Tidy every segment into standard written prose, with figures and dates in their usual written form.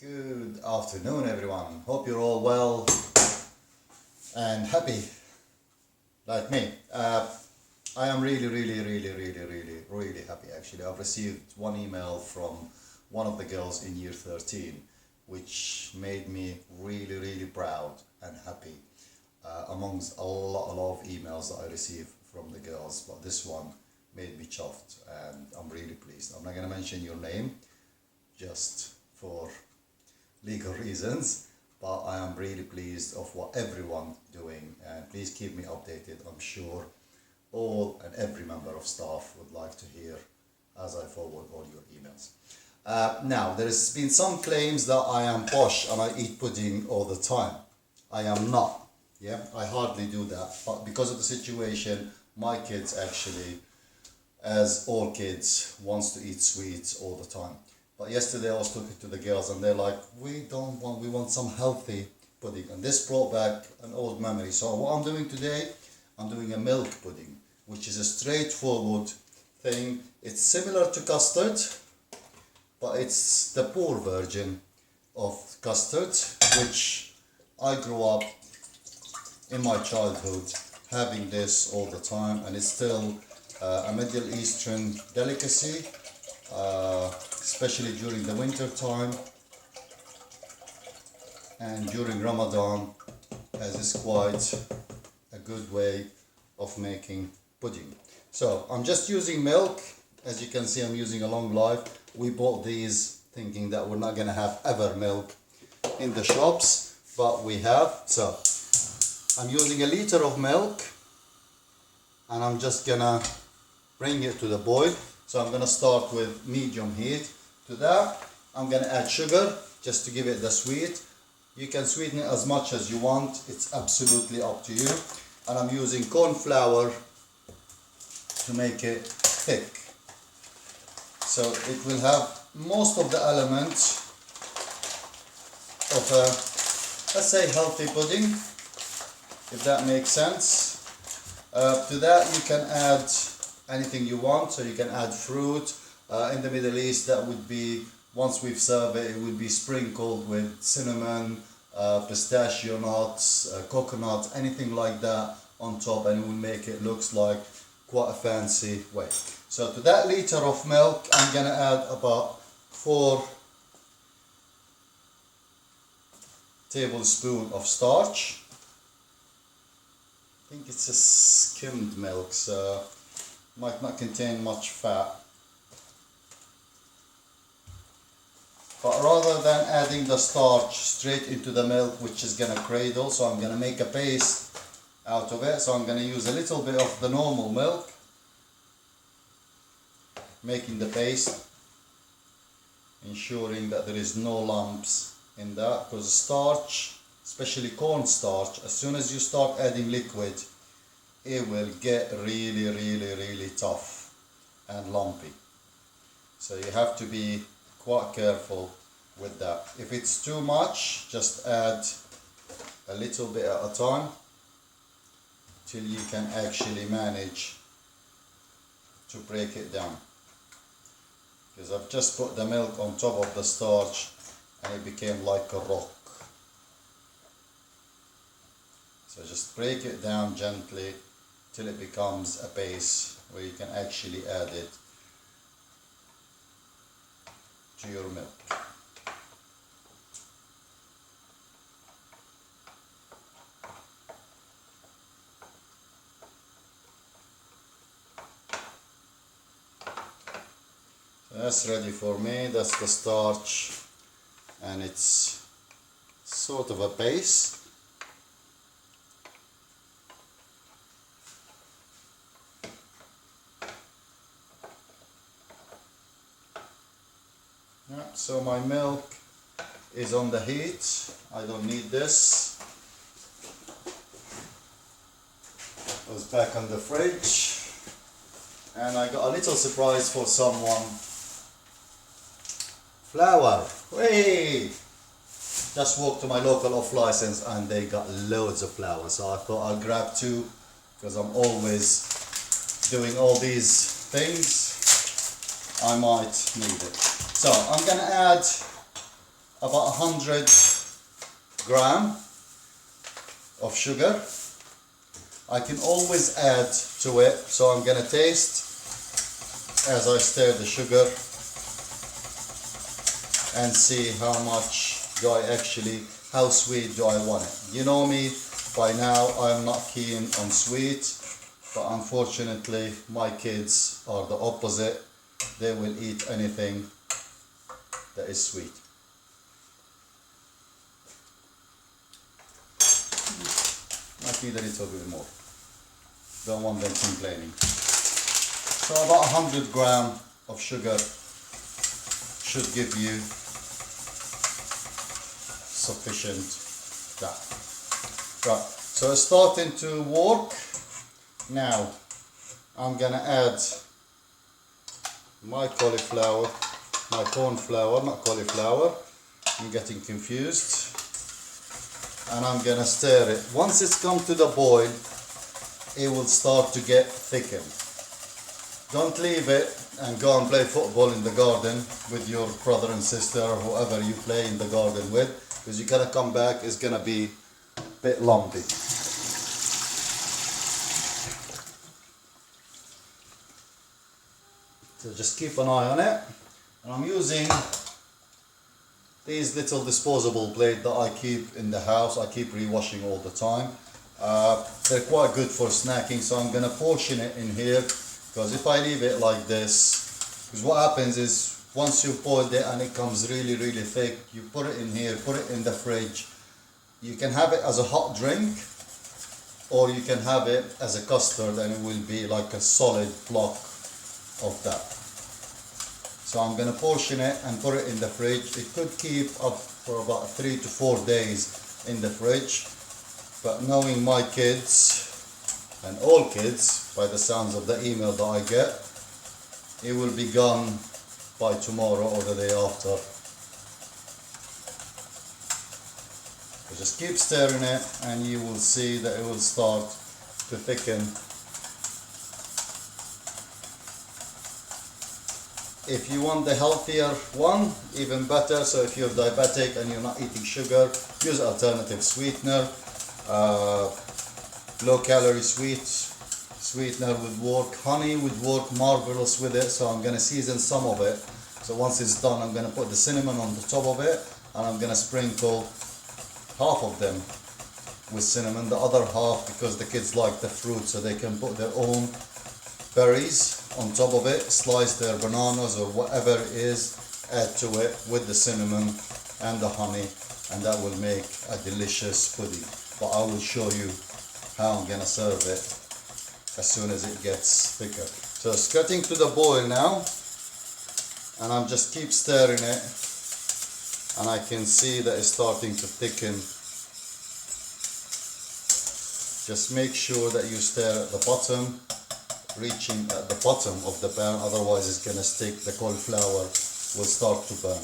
Good afternoon, everyone. Hope you're all well and happy like me. I am really happy actually. I've received one email from one of the girls in year 13 which made me really proud and happy amongst a lot of emails that I receive from the girls, but this one made me chuffed and I'm really pleased. I'm not going to mention your name just for legal reasons, but I am really pleased of what everyone doing, and please keep me updated. I'm sure all and every member of staff would like to hear as I forward all your emails. Now, there's been some claims that I am posh and I eat pudding all the time. I am not. Yeah, I hardly do that, but because of the situation, my kids actually, as all kids, wants to eat sweets all the time. But yesterday I was talking to the girls and they're like, we want some healthy pudding. And this brought back an old memory. So what I'm doing today, I'm doing a milk pudding, which is a straightforward thing. It's similar to custard, but it's the poor version of custard, which I grew up in my childhood having this all the time, and it's still a Middle Eastern delicacy, especially during the winter time and during Ramadan, as it's quite a good way of making pudding. So I'm just using milk. As you can see, I'm using a Long Life. We bought these thinking that we're not gonna have ever milk in the shops, but we have. So I'm using a liter of milk and I'm just gonna bring it to the boil. So I'm gonna start with medium heat. To that, I'm gonna add sugar just to give it the sweet. You can sweeten it as much as you want. It's absolutely up to you. And I'm using corn flour to make it thick. So it will have most of the elements of a, let's say, healthy pudding, if that makes sense. To that you can add anything you want, so you can add fruit. In the Middle East, that would be, once we've served it, it would be sprinkled with cinnamon, pistachio nuts, coconut, anything like that on top, and it will make it looks like quite a fancy way. So to that liter of milk, I'm gonna add about 4 tablespoons of starch. I think it's a skimmed milk, so might not contain much fat. But rather than adding the starch straight into the milk, which is gonna cradle, so I'm gonna make a paste out of it. So I'm gonna use a little bit of the normal milk, making the paste, ensuring that there is no lumps in that, because starch, especially cornstarch, as soon as you start adding liquid, it will get really tough and lumpy. So you have to be quite careful with that. If it's too much, just add a little bit at a time till you can actually manage to break it down. Because I've just put the milk on top of the starch and it became like a rock. So just break it down gently till it becomes a base where you can actually add it to your milk. So that's ready for me. That's the starch, and it's sort of a base. So my milk is on the heat. I don't need this. It was back on the fridge. And I got a little surprise for someone. Flour. Hey! Just walked to my local off license and they got loads of flour. So I thought I'll grab 2 because I'm always doing all these things. I might need it. So I'm gonna add about 100 gram of sugar. I can always add to it, so I'm gonna taste as I stir the sugar and see how much do I actually, how sweet do I want it. You know me, by now I'm not keen on sweet, but unfortunately my kids are the opposite. They will eat anything that is sweet. Might need a little bit more. Don't want them complaining. So about 100 gram of sugar should give you sufficient that. Right, so it's starting to work. Now I'm gonna add my cauliflower, my corn flour, not cauliflower. I'm getting confused. And I'm gonna stir it. Once it's come to the boil, it will start to get thickened. Don't leave it and go and play football in the garden with your brother and sister or whoever you play in the garden with, because you're gonna come back, it's gonna be a bit lumpy. So just keep an eye on it. And I'm using these little disposable plates that I keep in the house. I keep re-washing all the time. They're quite good for snacking, so I'm gonna portion it in here, because if I leave it like this, because what happens is once you boiled it and it comes really thick, you put it in here, put it in the fridge. You can have it as a hot drink, or you can have it as a custard and it will be like a solid block of that. So I'm gonna portion it and put it in the fridge. It could keep up for about 3 to 4 days in the fridge, but knowing my kids and all kids, by the sounds of the email that I get, it will be gone by tomorrow or the day after. So just keep stirring it and you will see that it will start to thicken. If you want the healthier one, even better. So if you're diabetic and you're not eating sugar, use alternative sweetener. Low calorie sweetener would work. Honey would work marvelous with it. So I'm gonna season some of it. So once it's done, I'm gonna put the cinnamon on the top of it, and I'm gonna sprinkle half of them with cinnamon, the other half, because the kids like the fruit, so they can put their own berries on top of it, slice their bananas or whatever it is, add to it with the cinnamon and the honey, and that will make a delicious pudding. But I will show you how I'm gonna serve it as soon as it gets thicker. So it's getting to the boil now, and I'm just keep stirring it, and I can see that it's starting to thicken. Just make sure that you stir at the bottom, reaching at the bottom of the pan, otherwise it's gonna stick, the cauliflower will start to burn.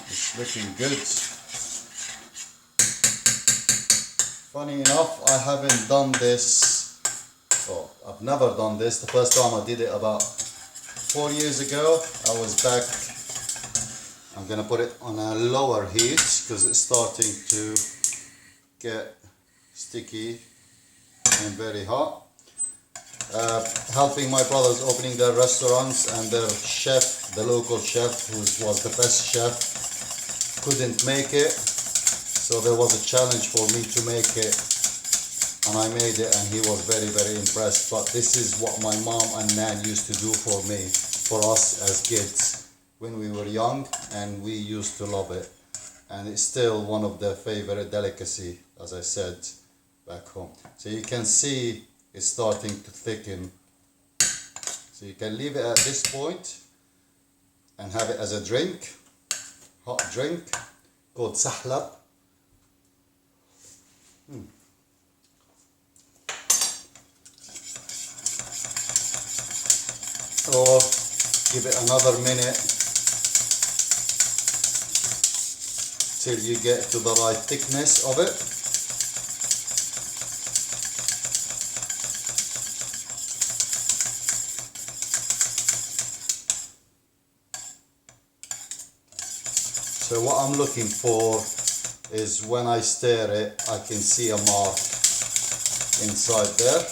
It's looking good. Funny enough, I haven't done this, oh, I've never done this. The first time I did it about 4 years ago. I was back, I'm gonna put it on a lower heat because it's starting to get sticky and very hot. Helping my brothers opening their restaurants, and their chef, the local chef, who was the best chef, couldn't make it, so there was a challenge for me to make it, and I made it, and he was very impressed. But this is what my mom and nan used to do for me, for us as kids when we were young, and we used to love it, and it's still one of their favorite delicacy, as I said, back home. So you can see it's starting to thicken, so you can leave it at this point and have it as a drink. hot drink called sahlab. Or give it another minute till you get to the right thickness of it. So what I'm looking for is when I stir it, I can see a mark inside there.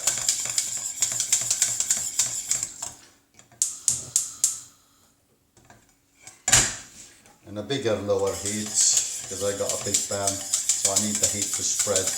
And a bigger lower heat, because I got a big pan, so I need the heat to spread.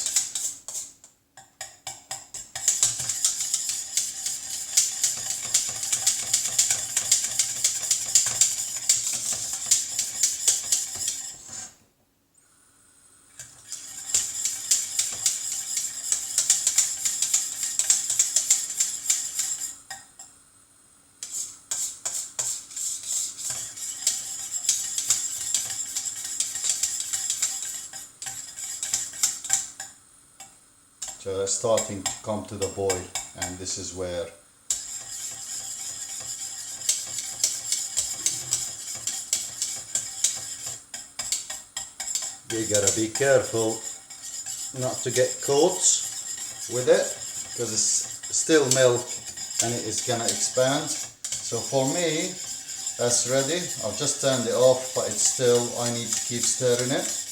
So it's starting to come to the boil, and this is where you gotta be careful not to get caught with it, because it's still milk and it is gonna expand. So for me, that's ready. I've just turned it off, but it's still, I need to keep stirring it.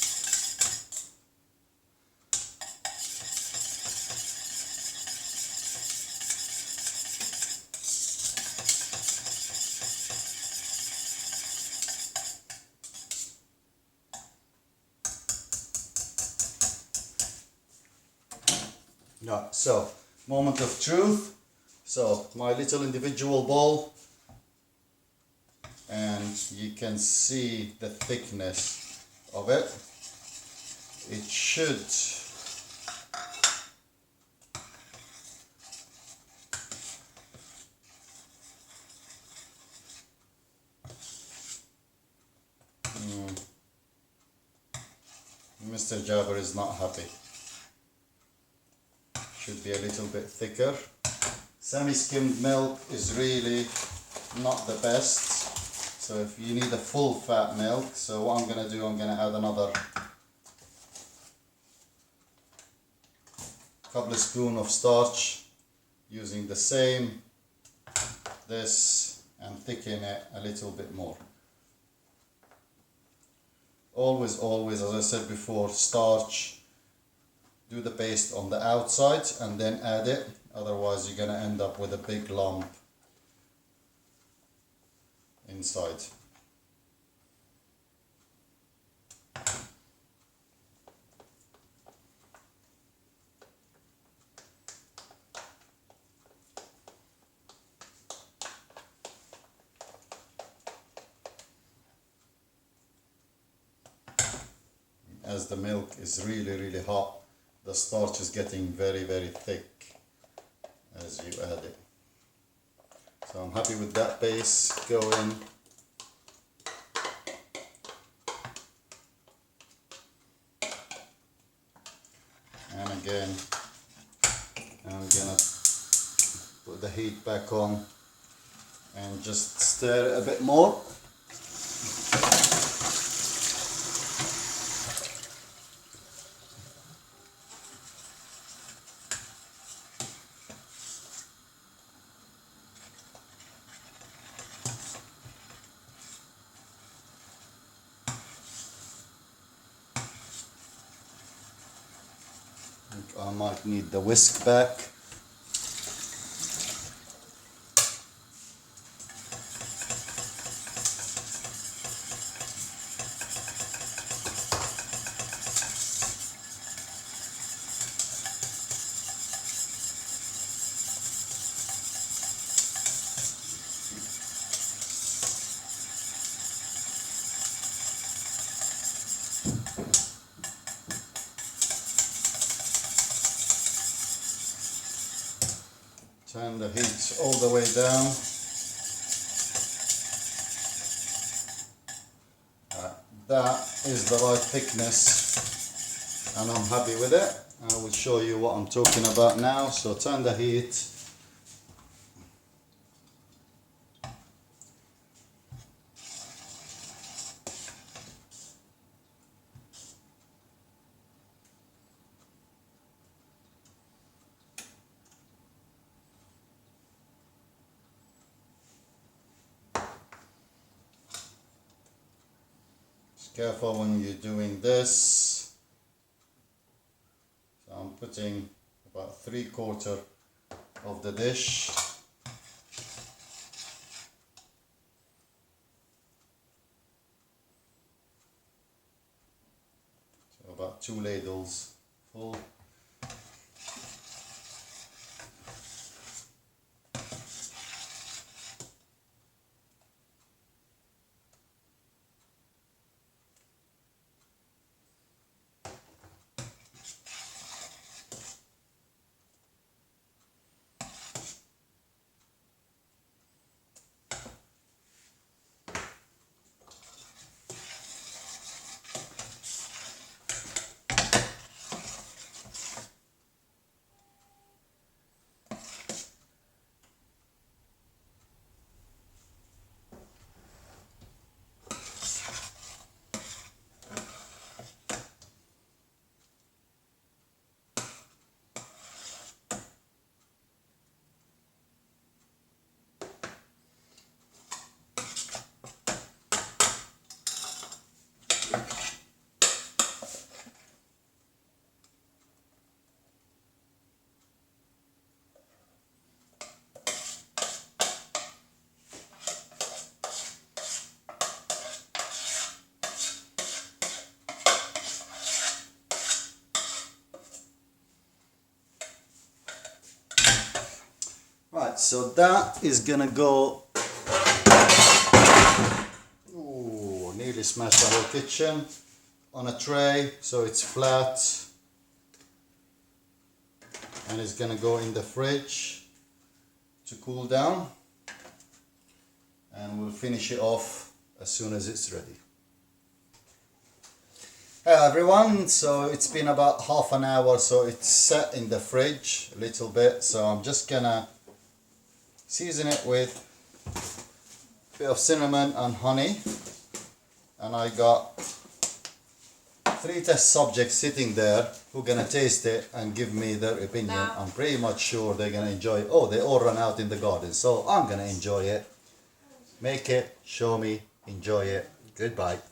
Yeah, so moment of truth. So my little individual bowl, and you can see the thickness of it. It should Mr. Jabber is not happy. Should be a little bit thicker. Semi-skimmed milk is really not the best. So if you need a full fat milk, so what I'm going to do, I'm going to add another couple of spoons of starch using the same, this, and thicken it a little bit more. Always, as I said before, starch, do the paste on the outside and then add it, otherwise you're going to end up with a big lump inside. As the milk is really hot, the starch is getting very thick as you add it. So I'm happy with that base going. And again, I'm gonna put the heat back on and just stir it a bit more. I might need the whisk back. Turn the heat all the way down. that is the right thickness and I'm happy with it. I will show you what I'm talking about now. So turn the heat. Just careful when you're doing this. So I'm putting about 3/4 of the dish. So about 2 ladles full. Right, so that is gonna go. Ooh, nearly smashed the whole kitchen on a tray, so it's flat, and it's gonna go in the fridge to cool down, and we'll finish it off as soon as it's ready. Hello everyone, so it's been about half an hour, so it's set in the fridge a little bit, so I'm just gonna season it with a bit of cinnamon and honey, and I got 3 test subjects sitting there who are gonna taste it and give me their opinion. I'm pretty much sure they're gonna enjoy it. Oh, they all run out in the garden, so I'm gonna enjoy it. Make it, show me, enjoy it. Goodbye.